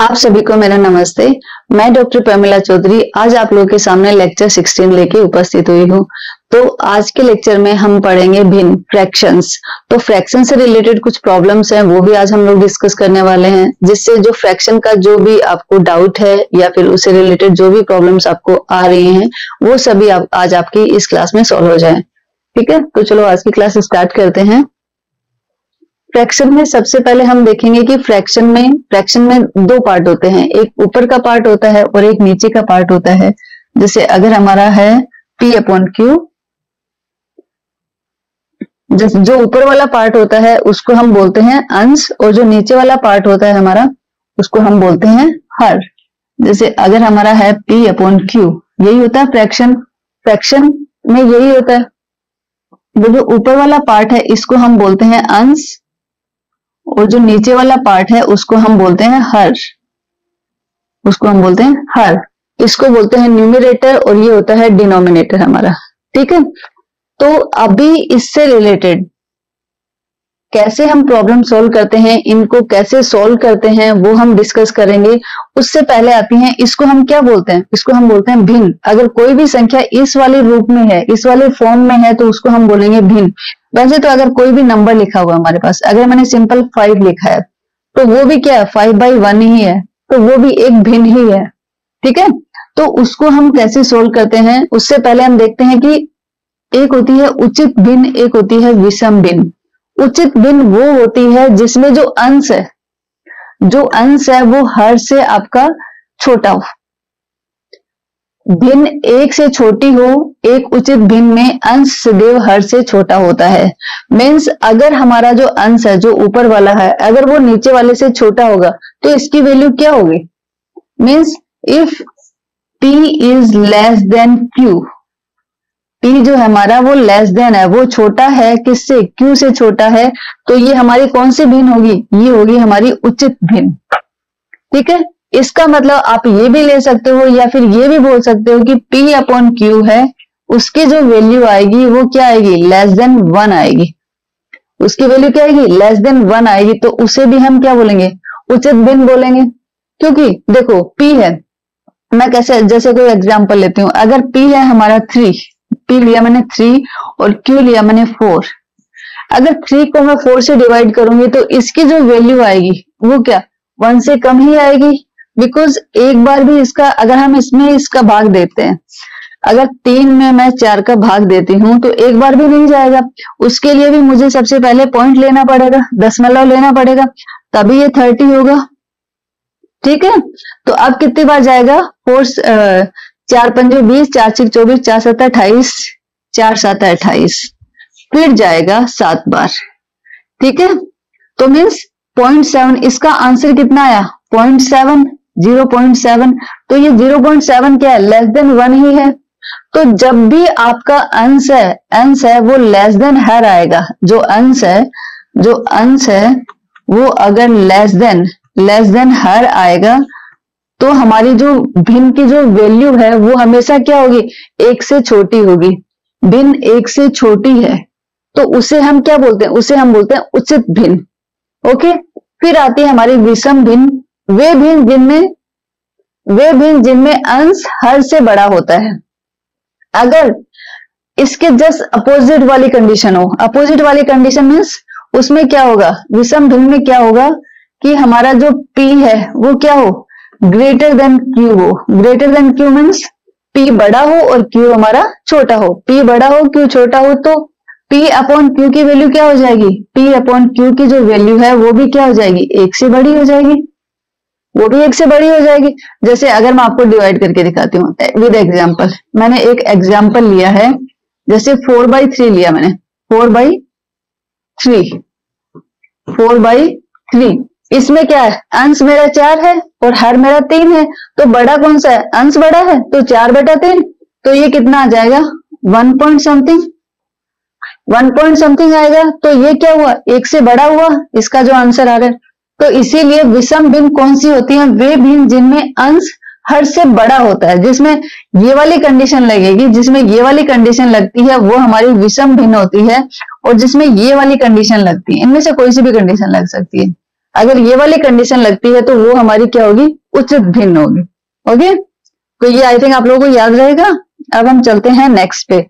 आप सभी को मेरा नमस्ते। मैं डॉक्टर प्रमिला चौधरी आज आप लोगों के सामने लेक्चर 16 लेके उपस्थित हुई हूँ। तो आज के लेक्चर में हम पढ़ेंगे भिन्न फ्रैक्शंस। तो फ्रैक्शन से रिलेटेड कुछ प्रॉब्लम्स हैं वो भी आज हम लोग डिस्कस करने वाले हैं, जिससे जो फ्रैक्शन का जो भी आपको डाउट है या फिर उससे रिलेटेड जो भी प्रॉब्लम्स आपको आ रही हैं वो सभी आज आपकी इस क्लास में सॉल्व हो जाए। ठीक है, तो चलो आज की क्लास स्टार्ट करते हैं। फ्रैक्शन में सबसे पहले हम देखेंगे कि फ्रैक्शन में दो पार्ट होते हैं, एक ऊपर का पार्ट होता है और एक नीचे का पार्ट होता है। जैसे अगर हमारा है P अपॉन Q, जो ऊपर वाला पार्ट होता है उसको हम बोलते हैं अंश और जो नीचे वाला पार्ट होता है हमारा उसको हम बोलते हैं हर। जैसे अगर हमारा है P अपॉन Q, यही होता है फ्रैक्शन। फ्रैक्शन में यही होता है, जो ऊपर वाला पार्ट है इसको हम बोलते हैं अंश और जो नीचे वाला पार्ट है उसको हम बोलते हैं हर। इसको बोलते हैं न्यूमरेटर और ये होता है डिनोमिनेटर हमारा। ठीक है, तो अभी इससे रिलेटेड कैसे हम प्रॉब्लम सॉल्व करते हैं, इनको कैसे सॉल्व करते हैं वो हम डिस्कस करेंगे। उससे पहले आती हैं, इसको हम क्या बोलते हैं? इसको हम बोलते हैं भिन्न। अगर कोई भी संख्या इस वाले रूप में है, इस वाले फॉर्म में है, तो उसको हम बोलेंगे भिन्न। वैसे तो अगर कोई भी नंबर लिखा हुआ हमारे पास, अगर मैंने सिंपल 5 लिखा है तो वो भी क्या है, 5/1 ही है, तो वो भी एक भिन्न ही है। ठीक है, तो उसको हम कैसे सोल्व करते हैं उससे पहले हम देखते हैं कि एक होती है उचित भिन्न, एक होती है विषम भिन्न। उचित भिन्न वो होती है जिसमें जो अंश है वो हर से आपका छोटा हो। भिन्न एक से छोटी हो, एक उचित भिन्न में अंश सदैव हर से छोटा होता है। मीन्स अगर हमारा जो अंश है, जो ऊपर वाला है, अगर वो नीचे वाले से छोटा होगा तो इसकी वैल्यू क्या होगी? Means if P is less than Q, P जो है हमारा वो लेस देन है, वो छोटा है किससे? Q से छोटा है, तो ये हमारी कौन सी भिन्न होगी? ये होगी हमारी उचित भिन्न। ठीक है, इसका मतलब आप ये भी ले सकते हो या फिर ये भी बोल सकते हो कि P अपॉन Q है, उसकी जो वैल्यू आएगी वो क्या आएगी? लेस देन 1 आएगी। उसकी वैल्यू क्या आएगी? लेस देन 1 आएगी, तो उसे भी हम क्या बोलेंगे? उचित भिन्न बोलेंगे। क्योंकि देखो P है, मैं कैसे, जैसे कोई एग्जांपल लेती हूँ। अगर P है हमारा 3, P लिया मैंने 3 और Q लिया मैंने 4। अगर 3 को मैं 4 से डिवाइड करूंगी तो इसकी जो वैल्यू आएगी वो क्या? 1 से कम ही आएगी। बिकॉज एक बार भी इसका, अगर हम इसमें इसका भाग देते हैं, अगर 3 में मैं 4 का भाग देती हूं तो एक बार भी नहीं जाएगा। उसके लिए भी मुझे सबसे पहले पॉइंट लेना पड़ेगा, दशमलव लेना पड़ेगा, तभी ये 30 होगा। ठीक है, तो अब कितनी बार जाएगा? 4 पंजे 20, 4 6 24, 4 7 28, 4 7 28, फिर जाएगा 7 बार। ठीक है, तो मीन्स 0.7, इसका आंसर कितना आया? 0.7, 0.7। तो ये 0.7 क्या है? लेस देन 1 ही है। तो जब भी आपका अंश है वो लेस देन हर आएगा। जो अंश है वो अगर लेस देन हर आएगा तो हमारी जो भिन्न की जो वैल्यू है वो हमेशा क्या होगी? 1 से छोटी होगी। भिन्न 1 से छोटी है तो उसे हम क्या बोलते हैं? उसे हम बोलते हैं उचित भिन्न। ओके, फिर आती है हमारी विषम भिन्न। वे भिन्न जिनमें अंश हर से बड़ा होता है। अगर इसके जस्ट अपोजिट वाली कंडीशन हो, अपोजिट वाली कंडीशन मीन्स उसमें क्या होगा? विषम भिन्न में क्या होगा कि हमारा जो P है वो क्या हो? ग्रेटर देन Q हो। Greater than Q means P बड़ा हो और Q हमारा छोटा हो। P बड़ा हो, Q छोटा हो, तो P अपॉन Q की वैल्यू क्या हो जाएगी? P अपॉन Q की जो वैल्यू है वो भी क्या हो जाएगी? 1 से बड़ी हो जाएगी। वो भी 1 से बड़ी हो जाएगी। जैसे अगर मैं आपको डिवाइड करके दिखाती हूँ विद एग्जाम्पल। मैंने एक एग्जाम्पल लिया है, जैसे 4/3 लिया मैंने। 4/3 इसमें क्या है? अंश मेरा 4 है और हर मेरा 3 है, तो बड़ा कौन सा है? अंश बड़ा है, तो 4/3, तो ये कितना आ जाएगा? 1 पॉइंट समथिंग आएगा। तो ये क्या हुआ? 1 से बड़ा हुआ इसका जो आंसर आ रहा है। तो इसीलिए विषम भिन्न कौन सी होती है? वे भिन्न जिनमें अंश हर से बड़ा होता है। जिसमें ये वाली कंडीशन लगेगी, जिसमें ये वाली कंडीशन लगती है वो हमारी विषम भिन्न होती है, और जिसमें ये वाली कंडीशन लगती है, इनमें से कोई सी भी कंडीशन लग सकती है। अगर ये वाली कंडीशन लगती है तो वो हमारी क्या होगी, उचित भिन्न होगी। ओके, तो ये आई थिंक आप लोगों को याद रहेगा। अब हम चलते हैं नेक्स्ट पे।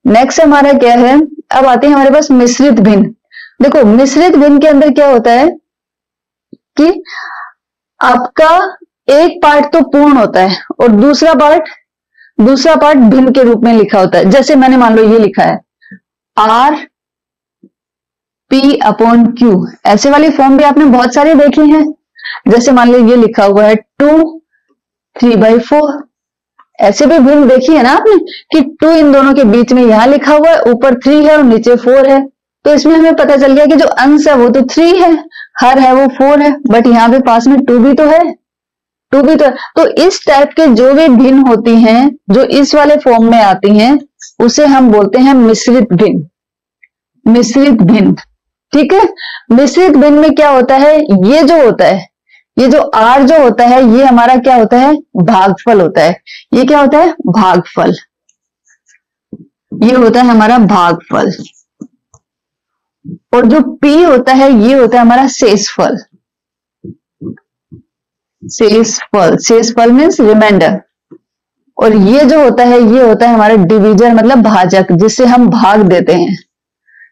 नेक्स्ट हमारा क्या है, अब आते हैं हमारे पास मिश्रित भिन्न। देखो मिश्रित भिन्न के अंदर क्या होता है कि आपका एक पार्ट तो पूर्ण होता है और दूसरा पार्ट भिन्न के रूप में लिखा होता है। जैसे मैंने मान लो ये लिखा है आर पी अपॉन क्यू, ऐसे वाली फॉर्म भी आपने बहुत सारी देखी हैं। जैसे मान लो ये लिखा हुआ है 2 3/4, ऐसे भी भिन्न देखी है ना आपने कि 2 इन दोनों के बीच में यहां लिखा हुआ है, ऊपर 3 है और नीचे 4 है। तो इसमें हमें पता चल गया कि जो अंश है वो तो 3 है, हर है वो 4 है, बट यहाँ पे पास में 2 भी तो है, 2 भी तो है। तो इस टाइप के जो भी भिन्न होती हैं, जो इस वाले फॉर्म में आती हैं, उसे हम बोलते हैं मिश्रित भिन्न। मिश्रित भिन्न, ठीक है। मिश्रित भिन्न में क्या होता है, ये जो होता है, ये जो आर जो होता है, ये हमारा क्या होता है, भागफल होता है। ये क्या होता है, भागफल। ये होता है हमारा भागफल। और जो पी होता है, ये होता है हमारा शेषफल। शेषफल मीन्स रिमाइंडर। और ये जो होता है, ये होता है हमारा डिवीजर, मतलब भाजक, जिससे हम भाग देते हैं,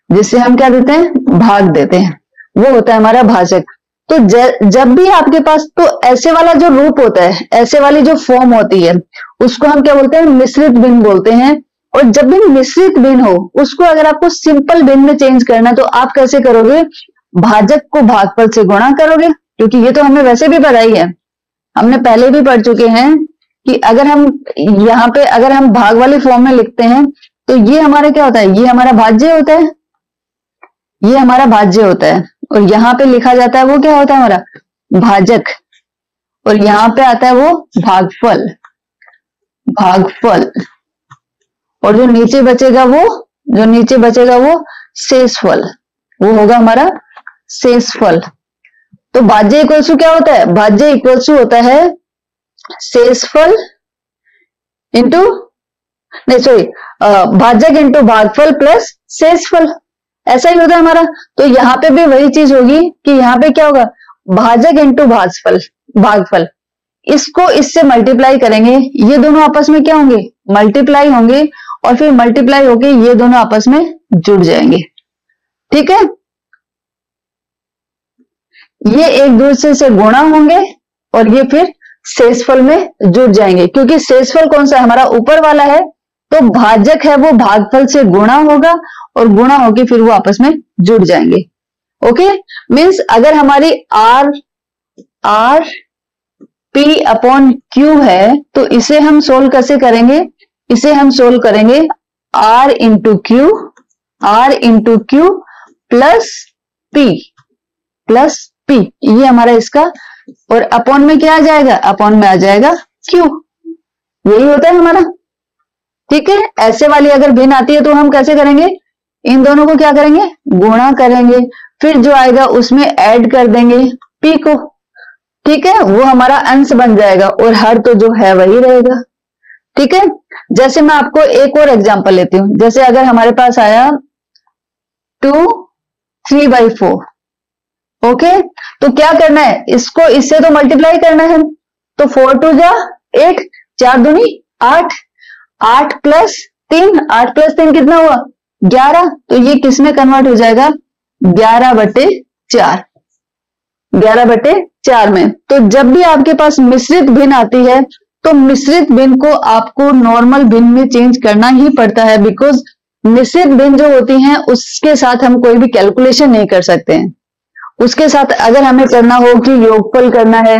जिससे हम क्या देते हैं, भाग देते हैं, वो होता है हमारा भाजक। तो जब भी आपके पास तो ऐसे वाला जो रूप होता है, ऐसे वाली जो फॉर्म होती है, उसको हम क्या बोलते हैं, मिश्रित भिन्न बोलते हैं। और जब भी मिश्रित भिन्न हो, उसको अगर आपको सिंपल भिन्न में चेंज करना है तो आप कैसे करोगे, भाजक को भागफल से गुणा करोगे, क्योंकि ये तो हमें वैसे भी पता ही है, हमने पहले भी पढ़ चुके हैं कि अगर हम यहाँ पे अगर हम भाग वाली फॉर्म में लिखते हैं तो ये हमारा क्या होता है, ये हमारा भाज्य होता है, ये हमारा भाज्य होता है। और यहाँ पे लिखा जाता है वो क्या होता है, हमारा भाजक। और यहाँ पे आता है वो भागफल, भागफल। और जो नीचे बचेगा वो शेषफल, वो होगा हमारा शेषफल। तो भाज्य इक्वल्स टू क्या होता है, भाज्य इक्वल्स टू होता है शेषफल इंटू, नहीं सॉरी, भाजक इंटू भागफल प्लस शेषफल, ऐसा ही होता है हमारा। तो यहाँ पे भी वही चीज होगी कि यहाँ पे क्या होगा, भाजक इंटू भागफल। इसको इससे मल्टीप्लाई करेंगे, ये दोनों आपस में क्या होंगे, मल्टीप्लाई होंगे, और फिर मल्टीप्लाई होके ये दोनों आपस में जुड़ जाएंगे, ठीक है। ये एक दूसरे से गुणा होंगे और ये फिर शेषफल में जुड़ जाएंगे, क्योंकि शेषफल कौन सा है, हमारा ऊपर वाला है। तो भाजक है वो भागफल से गुणा होगा और गुणा होके फिर वो आपस में जुड़ जाएंगे। ओके, मीन्स अगर हमारी आर पी अपॉन क्यू है तो इसे हम सोल्व कैसे करेंगे, इसे हम सोल्व करेंगे R into Q plus P, ये हमारा इसका, और अपॉन में क्या आ जाएगा, अपॉन में आ जाएगा क्यू, यही होता है हमारा, ठीक है। ऐसे वाली अगर भिन्न आती है तो हम कैसे करेंगे, इन दोनों को क्या करेंगे, गुणा करेंगे, फिर जो आएगा उसमें ऐड कर देंगे पी को, ठीक है, वो हमारा अंश बन जाएगा और हर तो जो है वही रहेगा, ठीक है। जैसे मैं आपको एक और एग्जांपल लेती हूं, जैसे अगर हमारे पास आया 2 3/4, ओके, तो क्या करना है, इसको इससे तो मल्टीप्लाई करना है। तो 4 2 जा 8, 4 दूनी 8, 8 प्लस 3 कितना हुआ, 11। तो ये किस में कन्वर्ट हो जाएगा, 11/4, 11/4 में। तो जब भी आपके पास मिश्रित भिन्न आती है तो मिश्रित भिन्न को आपको नॉर्मल भिन्न में चेंज करना ही पड़ता है, बिकॉज मिश्रित भिन्न जो होती हैं उसके साथ हम कोई भी कैलकुलेशन नहीं कर सकते हैं। उसके साथ अगर हमें करना हो कि योगफल करना है,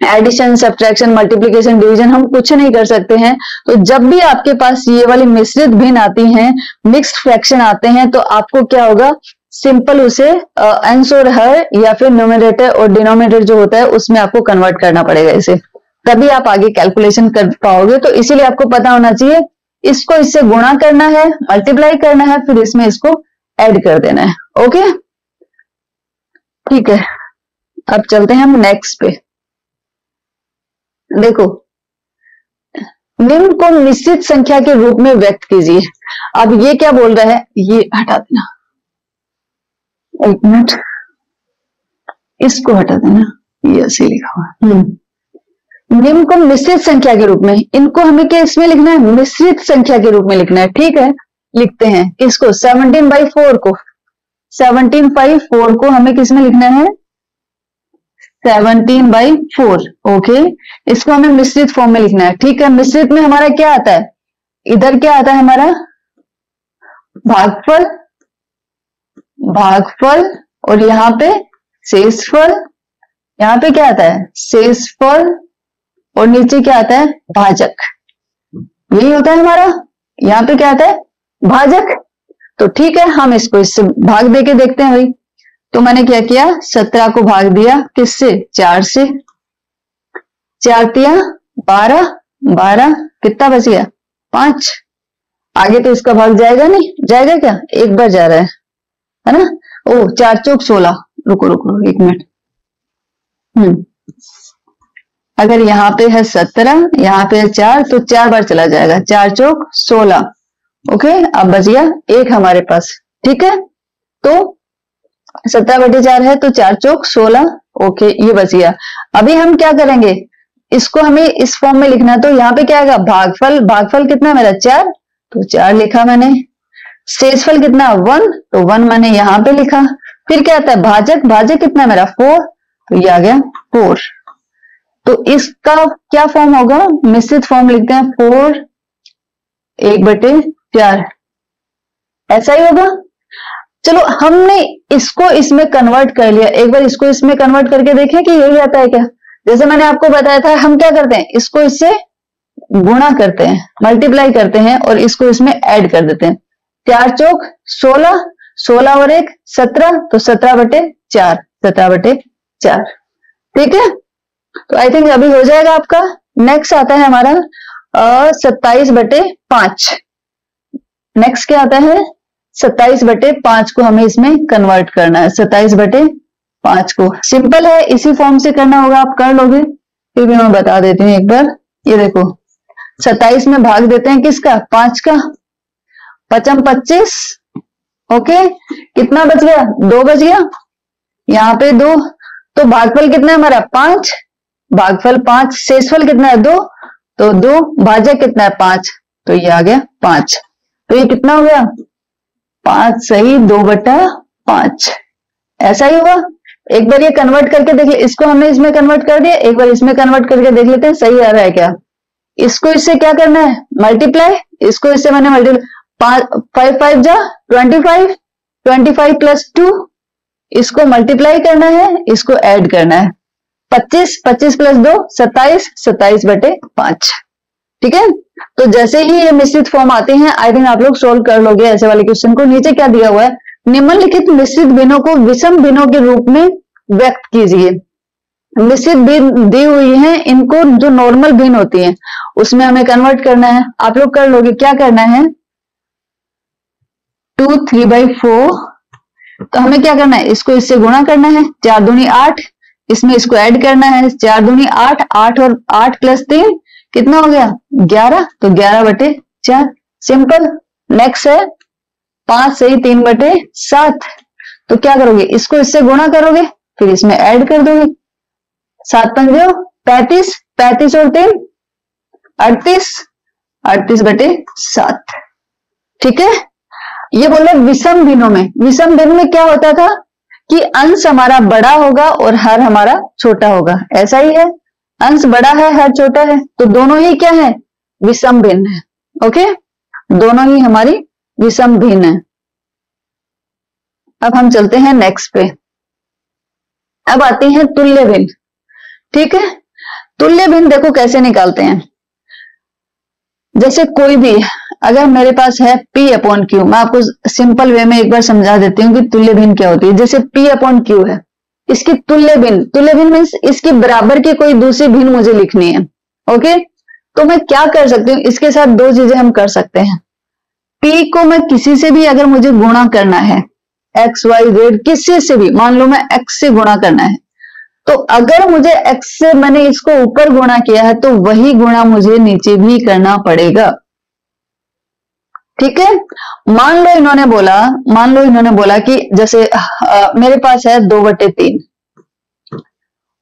एडिशन, सब्ट्रैक्शन, मल्टीप्लिकेशन, डिवीजन, हम कुछ नहीं कर सकते हैं। तो जब भी आपके पास ये वाली मिश्रित भिन्न आती हैं, मिक्स्ड फ्रैक्शन आते हैं, तो आपको क्या होगा, सिंपल उसे अंश और हर या फिर न्यूमरेटर और डिनोमिनेटर जो होता है उसमें आपको कन्वर्ट करना पड़ेगा इसे, तभी आप आगे कैलकुलेशन कर पाओगे। तो इसीलिए आपको पता होना चाहिए, इसको इससे गुणा करना है, मल्टीप्लाई करना है, फिर इसमें इसको ऐड कर देना है। ओके, ठीक है। अब चलते हैं हम नेक्स्ट पे। देखो, निम्न को निश्चित संख्या के रूप में व्यक्त कीजिए। अब ये क्या बोल रहा है, ये हटा देना, एक मिनट, इसको हटा देना, ये ऐसे लिखा हुआ। निम्न को मिश्रित संख्या के रूप में, इनको हमें क्या इसमें लिखना है, मिश्रित संख्या के रूप में लिखना है। ठीक है, लिखते हैं इसको 17/4 को, 17/4 को हमें किसमें लिखना है, 17/4। ओके, इसको हमें मिश्रित फॉर्म में लिखना है। ठीक है, मिश्रित में हमारा क्या आता है, इधर क्या आता है हमारा भागफल, भागफल, और यहाँ पे शेषफल, यहाँ पे क्या आता है शेषफल, और नीचे क्या आता है भाजक। यही होता है हमारा, यहाँ पे क्या आता है भाजक। तो ठीक है, हम इसको इससे भाग देके देखते हैं भाई। तो मैंने क्या किया, 17 को भाग दिया किससे, 4 से, 4 तिया 12, 12 कितना बच गया 5। आगे तो इसका भाग जाएगा नहीं, जाएगा क्या, एक बार जा रहा है ना। ओ 4 चौक 16, रुको रुको 1 मिनट। अगर यहाँ पे है 17, यहाँ पे है 4, तो 4 बार चला जाएगा, 4 चौक 16। ओके, अब बच गया 1 हमारे पास। ठीक है, तो 17/4 है तो 4 चौक 16। ओके, ये बच गया। अभी हम क्या करेंगे, इसको हमें इस फॉर्म में लिखना है। तो यहाँ पे क्या आएगा भागफल, भागफल कितना मेरा 4, तो 4 लिखा मैंने। शेषफल कितना 1, तो 1 मैंने यहाँ पे लिखा। फिर क्या आता है भाजक, भाजक कितना मेरा 4, तो ये आ गया 4। तो इसका क्या फॉर्म होगा, मिश्रित फॉर्म लिखते हैं 4 1/4, ऐसा ही होगा। चलो हमने इसको इसमें कन्वर्ट कर लिया, एक बार इसको इसमें कन्वर्ट करके देखें कि यही आता है क्या। जैसे मैंने आपको बताया था, हम क्या करते हैं, इसको इससे गुणा करते हैं, मल्टीप्लाई करते हैं, और इसको इसमें ऐड कर देते हैं। 4 चौक 16, 16 और 1 17, तो 17/4, 17/4। ठीक है, तो आई थिंक अभी हो जाएगा आपका। नेक्स्ट आता है हमारा 27/5। नेक्स्ट क्या आता है 27/5 को हमें इसमें कन्वर्ट करना है। 27/5 को सिंपल है, इसी फॉर्म से करना होगा, आप कर लोगे। फिर भी मैं बता देती हूँ एक बार। ये देखो 27 में भाग देते हैं किसका, 5 का, 5 25। ओके, कितना बच गया 2 बच गया, यहाँ पे 2। तो भागफल कितना है हमारा 5, भागफल 5, शेषफल कितना है 2, तो 2, भाजक कितना है 5, तो ये आ गया 5। तो ये कितना हो गया 5 सही 2/5, ऐसा ही हुआ। एक बार ये कन्वर्ट करके देख ले, इसको हमने इसमें कन्वर्ट कर दिया, एक बार इसमें कन्वर्ट करके देख लेते हैं सही आ रहा है क्या। इसको इससे क्या करना है मल्टीप्लाई, इसको इससे मैंने मल्टीप्लाई, 5 5 जा 25, 25 + 2, इसको मल्टीप्लाई करना है, इसको ऐड करना है। 25, 25 + 2 27, 27/5। ठीक है, तो जैसे ही ये मिश्रित फॉर्म आते हैं, आई थिंक आप लोग सोल्व कर लोगे ऐसे वाले क्वेश्चन को। नीचे क्या दिया हुआ है, निम्नलिखित मिश्रित भिन्नों को विषम भिन्नों के रूप में व्यक्त कीजिए। मिश्रित भिन्न दी हुई है, इनको जो नॉर्मल भिन्न होती है उसमें हमें कन्वर्ट करना है। आप लोग कर लोगे, क्या करना है 2 3/4। तो हमें क्या करना है, इसको इससे गुणा करना है, 4 दूनी 8, इसमें इसको ऐड करना है, 4 दूनी 8, 8 और 8 + 3 कितना हो गया 11, तो 11/4 सिंपल। नेक्स्ट है 5 सही 3/7। तो क्या करोगे, इसको इससे गुणा करोगे, फिर इसमें ऐड कर दोगे, 7 पंजे 35, 35 और 3 38, 38/7। ठीक है, ये बोले विषम भिन्नों में। विषम भिन्न में क्या होता था कि अंश हमारा बड़ा होगा और हर हमारा छोटा होगा, ऐसा ही है, अंश बड़ा है हर छोटा है, तो दोनों ही क्या है विषम भिन्न है। ओके, दोनों ही हमारी विषम भिन्न है। अब हम चलते हैं नेक्स्ट पे। अब आती है तुल्य भिन्न। ठीक है, तुल्य भिन्न देखो कैसे निकालते हैं। जैसे कोई भी, अगर मेरे पास है P/Q, मैं आपको सिंपल वे में एक बार समझा देती हूँ कि तुल्य भिन्न क्या होती है। जैसे P/Q है, इसकी तुल्य भिन्न, तुल्य भिन्न मीन्स इसकी बराबर की कोई दूसरी भिन्न मुझे लिखनी है। ओके, तो मैं क्या कर सकती हूँ, इसके साथ 2 चीजें हम कर सकते हैं। P को मैं किसी से भी अगर मुझे गुणा करना है, x y z किसी से भी, मान लो मैं x से गुणा करना है, तो अगर मुझे x से मैंने इसको ऊपर गुणा किया है, तो वही गुणा मुझे नीचे भी करना पड़ेगा। ठीक है, मान लो इन्होंने बोला कि जैसे मेरे पास है 2/3,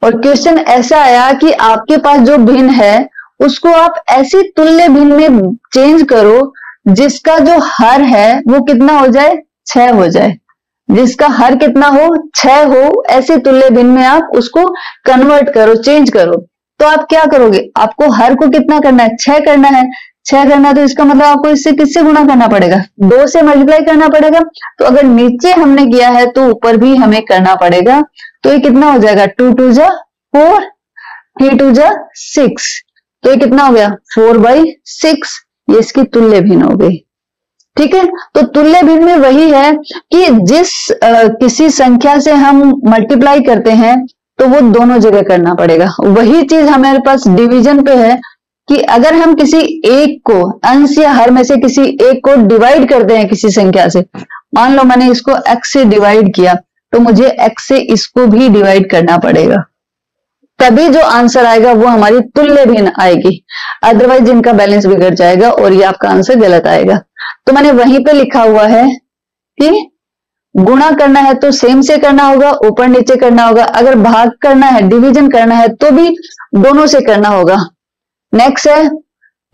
और क्वेश्चन ऐसा आया कि आपके पास जो भिन्न है उसको आप ऐसी तुल्य भिन्न में चेंज करो जिसका जो हर है वो कितना हो जाए, 6 हो जाए। जिसका हर कितना हो, 6 हो, ऐसे तुल्य भिन्न में आप उसको कन्वर्ट करो, चेंज करो। तो आप क्या करोगे, आपको हर को कितना करना है, 6 करना है। 6 करना है तो इसका मतलब आपको इससे किससे गुणा करना पड़ेगा, 2 से मल्टीप्लाई करना पड़ेगा। तो अगर नीचे हमने किया है तो ऊपर भी हमें करना पड़ेगा। तो ये कितना हो जाएगा, 2 2 जा 4, 3 2 जा 6। तो ये कितना हो गया, 4/6। ये इसकी तुल्य भिन्न हो गई। ठीक है, तो तुल्य भिन्न में वही है कि जिस किसी संख्या से हम मल्टीप्लाई करते हैं तो वो दोनों जगह करना पड़ेगा। वही चीज हमारे पास डिवीजन पे है कि अगर हम किसी एक को, अंश या हर में से किसी एक को डिवाइड करते हैं किसी संख्या से, मान लो मैंने इसको x से डिवाइड किया तो मुझे x से इसको भी डिवाइड करना पड़ेगा, तभी जो आंसर आएगा वो हमारी तुल्य भिन्न आएगी। अदरवाइज इनका बैलेंस बिगड़ जाएगा और ये आपका आंसर गलत आएगा। तो मैंने वहीं पे लिखा हुआ है कि गुणा करना है तो सेम से करना होगा, ऊपर नीचे करना होगा। अगर भाग करना है, डिवीजन करना है तो भी दोनों से करना होगा। नेक्स्ट है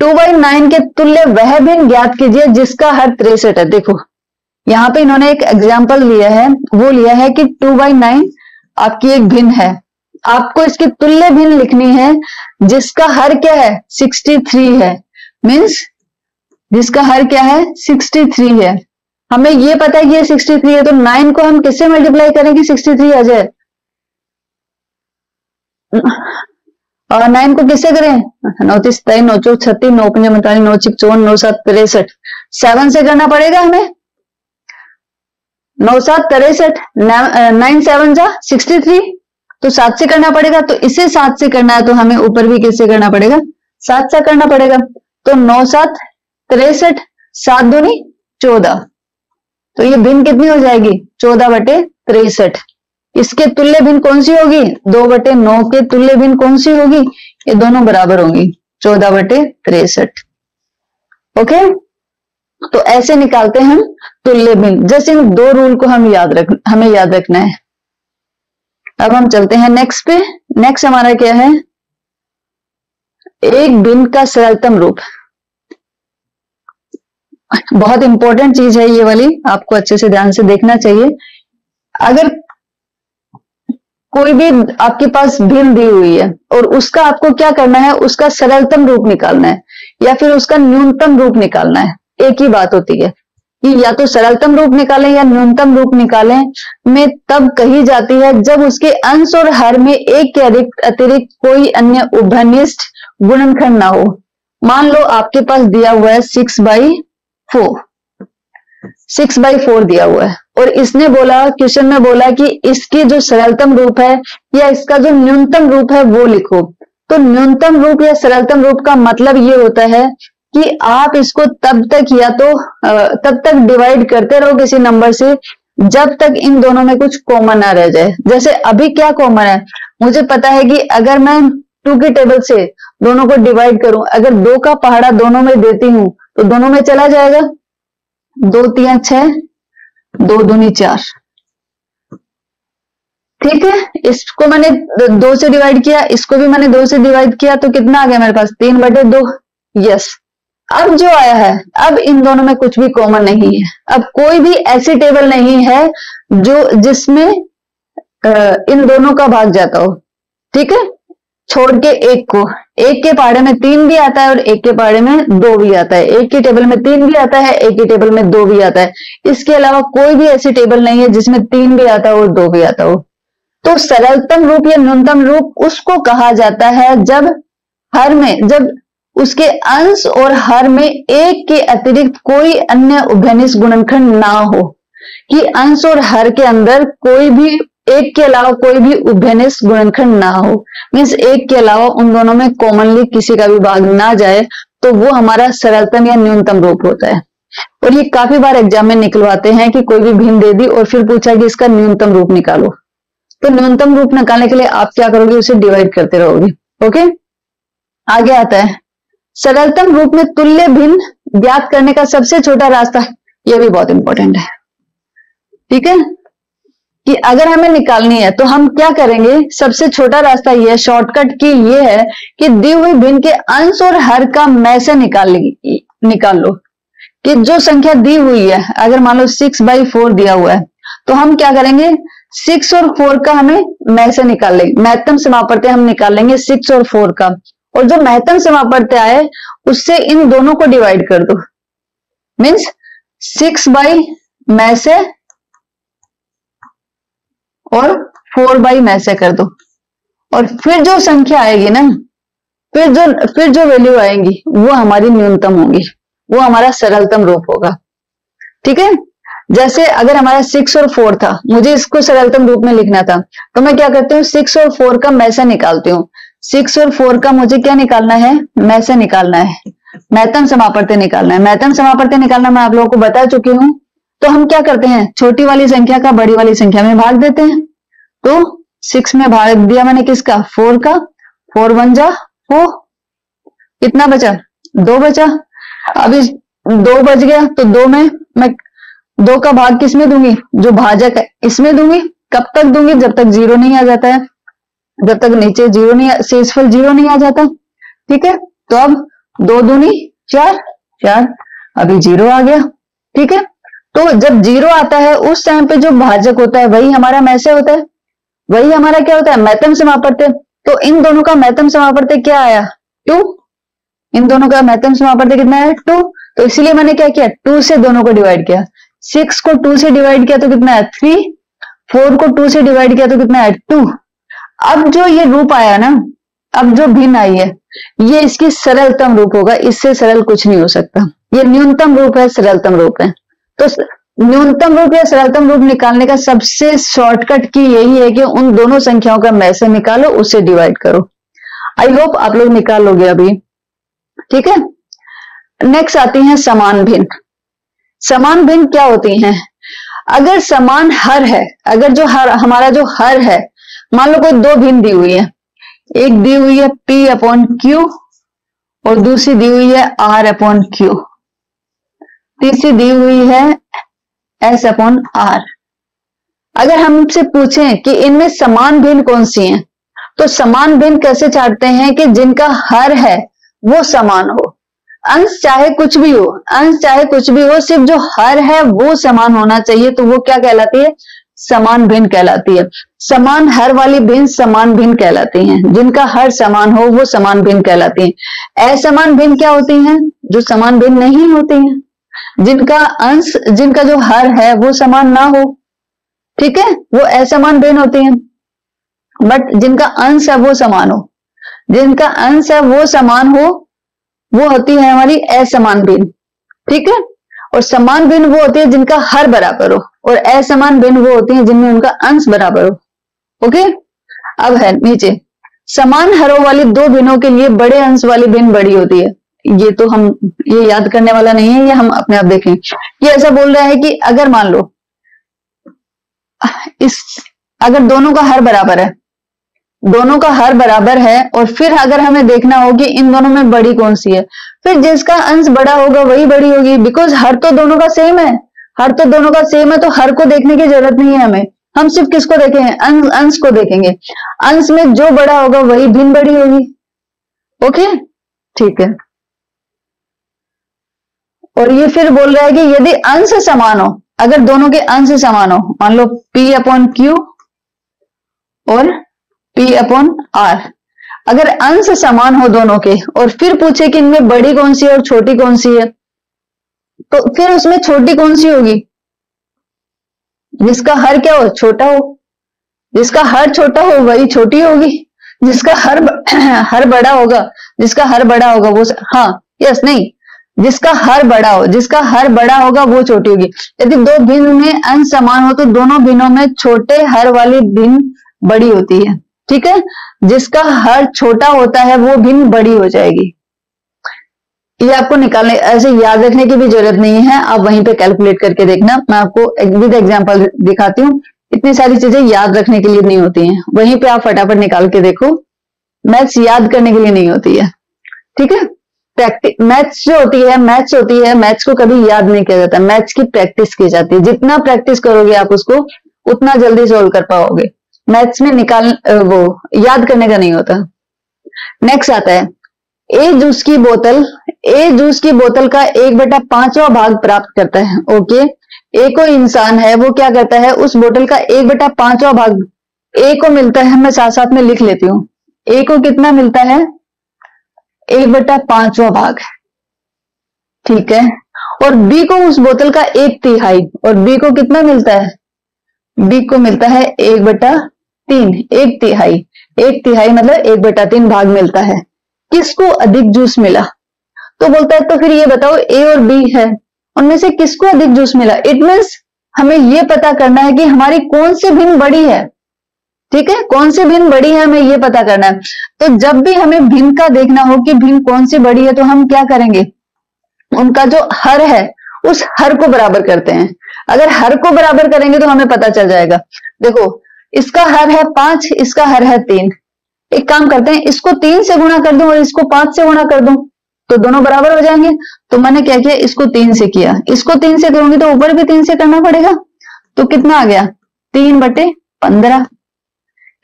2/9 के तुल्य वह भिन्न ज्ञात कीजिए जिसका हर 63 है। देखो यहाँ पे इन्होंने एक एग्जाम्पल लिया है, वो लिया है कि 2/9 आपकी एक भिन्न है, आपको इसकी तुल्य भिन्न लिखनी है जिसका हर क्या है, 63 है। मीन्स जिसका हर क्या है, 63 है। हमें ये पता है कि ये 63 है, तो 9 को हम किससे मल्टीप्लाई करें कि 63 आ जाए, और 9 को किससे करें, 9 3 27 9 4 36 9 5 45 9 6 54 9 7 63, 7 से करना पड़ेगा हमें। 9 7 63, 9 7 जा 63, तो 7 से करना पड़ेगा। तो इसे 7 से करना है तो हमें ऊपर भी किससे करना पड़ेगा, 7 से करना पड़ेगा। तो 9 7 63, 7 दूनी 14, तो ये भिन्न कितनी हो जाएगी, 14/63। इसके तुल्य भिन्न कौन सी होगी, 2/9 के तुल्य भिन्न कौन सी होगी, ये दोनों बराबर होंगी, 14/63। ओके, तो ऐसे निकालते हैं हम तुल्य भिन्न। जैसे इन 2 रूल को हमें याद रखना है। अब हम चलते हैं नेक्स्ट पे। नेक्स्ट हमारा क्या है, एक भिन्न का सरलतम रूप। बहुत इंपॉर्टेंट चीज है ये वाली, आपको अच्छे से ध्यान से देखना चाहिए। अगर कोई भी आपके पास भिन्न दी हुई है और उसका आपको क्या करना है, उसका सरलतम रूप निकालना है या फिर उसका न्यूनतम रूप निकालना है, एक ही बात होती है कि या तो सरलतम रूप निकालें या न्यूनतम रूप निकालें, में तब कही जाती है जब उसके अंश और हर में एक के अतिरिक्त कोई अन्य उभयनिष्ठ गुणनखंड ना हो। मान लो आपके पास दिया हुआ है 6/4 दिया हुआ है और इसने बोला, क्वेश्चन में बोला कि इसकी जो सरलतम रूप है या इसका जो न्यूनतम रूप है वो लिखो। तो न्यूनतम रूप या सरलतम रूप का मतलब ये होता है कि आप इसको तब तक डिवाइड करते रहो किसी नंबर से जब तक इन दोनों में कुछ कॉमन ना रह जाए। जैसे अभी क्या कॉमन है, मुझे पता है कि अगर मैं 2 की टेबल से दोनों को डिवाइड करूं, अगर 2 का पहाड़ा दोनों में देती हूं तो दोनों में चला जाएगा, 2 3 6, 2 दूनी 4। ठीक है, इसको मैंने 2 से डिवाइड किया, इसको भी मैंने 2 से डिवाइड किया, तो कितना आ गया मेरे पास, 3/2। यस, अब जो आया है, अब इन दोनों में कुछ भी कॉमन नहीं है। अब कोई भी ऐसी टेबल नहीं है जिसमें इन दोनों का भाग जाता हो। ठीक है, छोड़ के एक के पहाड़े में 3 भी आता है और एक के पहाड़े में 2 भी आता है, एक की टेबल में 3 भी आता है, एक की टेबल में 2 भी आता है। इसके अलावा कोई भी ऐसी टेबल नहीं है जिसमें 3 भी आता हो और 2 भी आता हो। तो सरलतम रूप या न्यूनतम रूप उसको कहा जाता है जब उसके अंश और हर में एक के अतिरिक्त कोई अन्य उभयनिष्ठ गुणनखंड ना हो, कि अंश और हर के अंदर कोई भी एक के अलावा कोई भी उभयनिष्ठ गुणनखंड ना हो। मीन्स एक के अलावा उन दोनों में कॉमनली किसी का भी भाग ना जाए, तो वो हमारा सरलतम या न्यूनतम रूप होता है। और ये काफी बार एग्जाम में निकलवाते हैं कि कोई भी भिन्न दे दी और फिर पूछा कि इसका न्यूनतम रूप निकालो। तो न्यूनतम रूप निकालने के लिए आप क्या करोगे, उसे डिवाइड करते रहोगे। ओके, आगे आता है सरलतम रूप में तुल्य भिन्न ज्ञात करने का सबसे छोटा रास्ता। यह भी बहुत इंपॉर्टेंट है। ठीक है, कि अगर हमें निकालनी है तो हम क्या करेंगे, सबसे छोटा रास्ता ये है, शॉर्टकट की ये है कि दी हुई भिन्न के अंश और हर का मैं से निकाल लो। कि जो संख्या दी हुई है, अगर मान लो 6/4 दिया हुआ है, तो हम क्या करेंगे, 6 और 4 का हमें मैं से निकाल लेंगे, महत्तम समापवर्त्य हम निकाल लेंगे 6 और 4 का, और जो महत्तम समापवर्त्य आए उससे इन दोनों को डिवाइड कर दो, मीन्स 6 बाई मैं से और 4 बाई मैं से कर दो, और फिर जो संख्या आएगी ना, फिर जो वैल्यू आएंगी वो हमारी न्यूनतम होगी, वो हमारा सरलतम रूप होगा। ठीक है, जैसे अगर हमारा 6 और 4 था, मुझे इसको सरलतम रूप में लिखना था, तो मैं क्या करती हूँ, 6 और 4 का मैं से निकालती हूँ। 6 और 4 का मुझे क्या निकालना है, मैं से निकालना है, महत्तम समापवर्त्य निकालना है। महत्तम समापवर्त्य निकालना मैं आप लोगों को बता चुकी हूँ। तो हम क्या करते हैं, छोटी वाली संख्या का बड़ी वाली संख्या में भाग देते हैं। तो 6 में भाग दिया मैंने किसका, 4 का, 4 1 जा 4, कितना बचा, 2 बचा। अभी 2 बच गया तो 2 में मैं 2 का भाग किस में दूंगी, जो भाजक है इसमें दूंगी। कब तक दूंगी, जब तक 0 नहीं आ जाता है, जब तक नीचे 0 नहीं, शेषफल 0 नहीं आ जाता। ठीक है, तो अब 2 दूनी 4, 4, अभी 0 आ गया। ठीक है, तो जब 0 आता है उस टाइम पे जो भाजक होता है वही हमारा मैं से होता है, वही हमारा क्या होता है, महत्तम समापवर्त्य। तो इन दोनों का महत्तम समापवर्त्य क्या आया, 2। इन दोनों का महत्तम समापवर्त्य कितना है, 2। तो इसलिए मैंने क्या किया, 2 से दोनों को डिवाइड किया। 6 को 2 से डिवाइड किया तो कितना है, 3। 4 को 2 से डिवाइड किया तो कितना है, 2। अब जो ये रूप आया ना, अब जो भिन्न आई है, ये इसकी सरलतम रूप होगा, इससे सरल कुछ नहीं हो सकता। ये न्यूनतम रूप है, सरलतम रूप है। तो न्यूनतम रूप या सरलतम रूप निकालने का सबसे शॉर्टकट की यही है कि उन दोनों संख्याओं का मैं से निकालो, उससे डिवाइड करो। आई होप आप लोग निकाल लोगे अभी। ठीक है, नेक्स्ट आती हैं समान भिन्न। समान भिन्न क्या होती हैं, अगर समान हर है, अगर जो हर हमारा जो हर है, मान लो कोई 2 भिन्न दी हुई है, एक दी हुई है P/Q और दूसरी दी हुई है R/Q, तीसरी दी हुई है S/R। अगर हमसे पूछें कि इनमें समान भिन्न कौन सी हैं, तो समान भिन्न कैसे चाहते हैं कि जिनका हर है वो समान हो, अंश चाहे कुछ भी हो, अंश चाहे कुछ भी हो, सिर्फ जो हर है वो समान होना चाहिए। तो वो क्या कहलाती है, समान भिन्न कहलाती है। समान हर वाली भिन्न समान भिन्न कहलाती हैं, जिनका हर समान हो वो समान भिन्न कहलाती हैं। असमान भिन्न क्या होती हैं, जो समान भिन्न नहीं होती हैं, जिनका अंश, जिनका जो हर है वो समान ना हो। ठीक है, वो असमान भिन्न होती हैं। बट जिनका अंश है वो समान हो, जिनका अंश है वो समान हो, वो होती है हमारी असमान भिन्न। ठीक है, और समान भिन्न वो होती है जिनका हर बराबर हो, और असमान भिन्न वो होती है जिनमें उनका अंश बराबर हो। ओके, अब है नीचे, समान हरों वाली 2 भिन्नों के लिए बड़े अंश वाली भिन्न बड़ी होती है। ये तो हम, ये याद करने वाला नहीं है, ये हम अपने आप देखें। ये ऐसा बोल रहा है कि अगर मान लो अगर दोनों का हर बराबर है, दोनों का हर बराबर है, और फिर अगर हमें देखना हो कि इन दोनों में बड़ी कौन सी है, फिर जिसका अंश बड़ा होगा वही बड़ी होगी, बिकॉज हर तो दोनों का सेम है, हर तो दोनों का सेम है, तो हर को देखने की जरूरत नहीं है हमें, हम सिर्फ किसको देखेंगे, अंश को देखेंगे। अंश में जो बड़ा होगा वही भिन्न बड़ी होगी। ओके, ठीक है। और ये फिर बोल रहा है कि यदि अंश समान हो, अगर दोनों के अंश समान हो, मान लो P/Q और P/R, अगर अंश समान हो दोनों के, और फिर पूछे कि इनमें बड़ी कौन सी है और छोटी कौन सी है, तो फिर उसमें छोटी कौन सी होगी, जिसका हर क्या हो, छोटा हो। जिसका हर छोटा हो वही छोटी होगी, जिसका हर बड़ा होगा, जिसका हर बड़ा होगा वो, हाँ यस नहीं, जिसका हर बड़ा हो, जिसका हर बड़ा होगा वो छोटी होगी। यदि 2 भिन्न में अंश समान हो तो दोनों भिन्नों में छोटे हर वाली भिन्न बड़ी होती है। ठीक है, जिसका हर छोटा होता है वो भिन्न बड़ी हो जाएगी। ये आपको निकालने, ऐसे याद रखने की भी जरूरत नहीं है, आप वहीं पे कैलकुलेट करके देखना। मैं आपको विद एग्जांपल दिखाती हूँ, इतनी सारी चीजें याद रखने के लिए नहीं होती हैं, वहीं पे आप फटाफट निकाल के देखो। मैथ्स याद करने के लिए नहीं होती है। ठीक है, मैथ्स जो होती है, मैथ्स को कभी याद नहीं किया जाता, मैथ्स की प्रैक्टिस की जाती है। जितना प्रैक्टिस करोगे आप उसको, उतना जल्दी सोल्व कर पाओगे। मैथ्स में वो याद करने का नहीं होता। नेक्स्ट आता है ए जूस की बोतल। ए जूस की बोतल का 1/5वां भाग प्राप्त करता है। ओके, ए को इंसान है, वो क्या करता है, उस बोतल का 1/5वां भाग ए को मिलता है। मैं साथ साथ में लिख लेती हूँ, ए को कितना मिलता है, 1/5वां भाग, ठीक है। और बी को उस बोतल का 1/3, और बी को कितना मिलता है, बी को मिलता है 1/3, 1/3, 1/3 मतलब 1/3 भाग मिलता है। किसको अधिक जूस मिला? तो बोलता है तो फिर ये बताओ ए और बी है, उनमें से किसको अधिक जूस मिला। इट मीन्स हमें ये पता करना है कि हमारी कौन सी भिन्न बड़ी है, ठीक है, कौन सी भिन्न बड़ी है हमें ये पता करना है। तो जब भी हमें भिन्न का देखना हो कि भिन्न कौन सी बड़ी है, तो हम क्या करेंगे, उनका जो हर है उस हर को बराबर करते हैं। अगर हर को बराबर करेंगे तो हमें पता चल जाएगा। देखो इसका हर है 5, इसका हर है 3। एक काम करते हैं, इसको 3 से गुणा कर दूं और इसको 5 से गुणा कर दूं तो दोनों बराबर हो जाएंगे। तो मैंने क्या किया, इसको 3 से किया, इसको 3 से करूंगी तो ऊपर भी 3 से करना पड़ेगा। तो कितना आ गया, 3/15।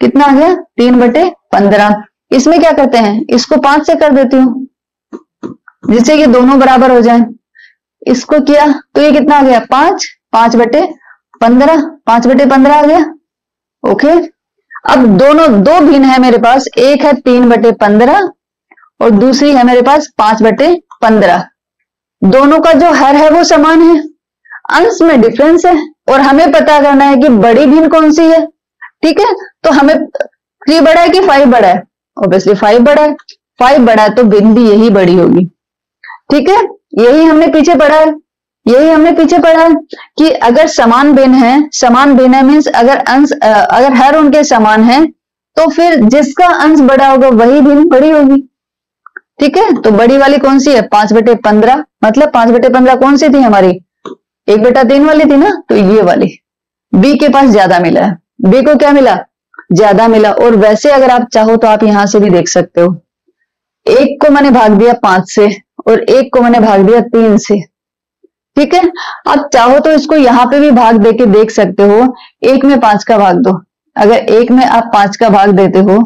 कितना आ गया, 3/15। इसमें क्या करते हैं, इसको 5 से कर देती हूँ जिससे ये दोनों बराबर हो जाए। इसको किया तो ये कितना आ गया, 5, 5/15, 5/15 आ गया। ओके, अब दोनों दो भिन्न है मेरे पास, एक है 3/15 और दूसरी है मेरे पास 5/15। दोनों का जो हर है वो समान है, अंश में डिफरेंस है, और हमें पता करना है कि बड़ी भिन्न कौन सी है। ठीक है, तो हमें 3 बड़ा है कि 5 बड़ा है, ऑब्वियसली 5 बड़ा है। 5 बड़ा है तो भिन्न भी यही बड़ी होगी। ठीक है, यही हमने पीछे पढ़ा है, यही हमने पीछे पढ़ा है कि अगर समान भिन्न है, समान भिन्न है मीन्स अगर अंश अगर हर उनके समान है तो फिर जिसका अंश बड़ा होगा वही भिन्न बड़ी होगी। ठीक है, तो बड़ी वाली कौन सी है, 5/15, मतलब 5/15 कौन सी थी हमारी, 1/3 वाली थी ना, तो ये वाली। बी के पास ज्यादा मिला है, बी को क्या मिला, ज्यादा मिला। और वैसे अगर आप चाहो तो आप यहां से भी देख सकते हो, 1 को मैंने भाग दिया 5 से और 1 को मैंने भाग दिया 3 से। ठीक है, आप चाहो तो इसको यहां पे भी भाग देके देख सकते हो, 1 में 5 का भाग दो। अगर 1 में आप 5 का भाग देते हो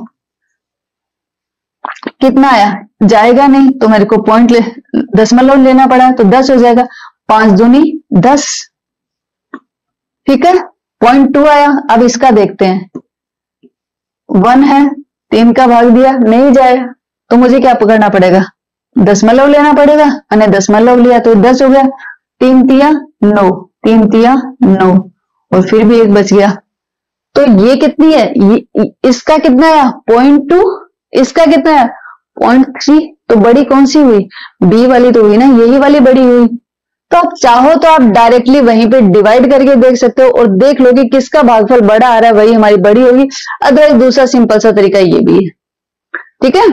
कितना आया, जाएगा नहीं, तो मेरे को दशमलव लेना पड़ा, तो 10 हो जाएगा, 5 दूनी 10। ठीक है, 0.2 आया। अब इसका देखते हैं, 1 है, 3 का भाग दिया, नहीं जाएगा, तो मुझे क्या पकड़ना पड़ेगा, दशमलव लेना पड़ेगा। मैंने दशमलव लिया तो 10 हो गया, 3 तिया 9, 3 तिया 9, और फिर भी 1 बच गया। तो ये कितनी है, इसका कितना आया, 0.2, इसका कितना है, 0.3। तो बड़ी कौन सी हुई, बी वाली तो हुई ना, यही वाली बड़ी हुई। तो आप चाहो तो आप डायरेक्टली वहीं पे डिवाइड करके देख सकते हो और देख लो कि किसका भागफल बड़ा आ रहा है, वही हमारी बड़ी होगी। अदरवाइज दूसरा सिंपल सा तरीका ये भी है। ठीक है,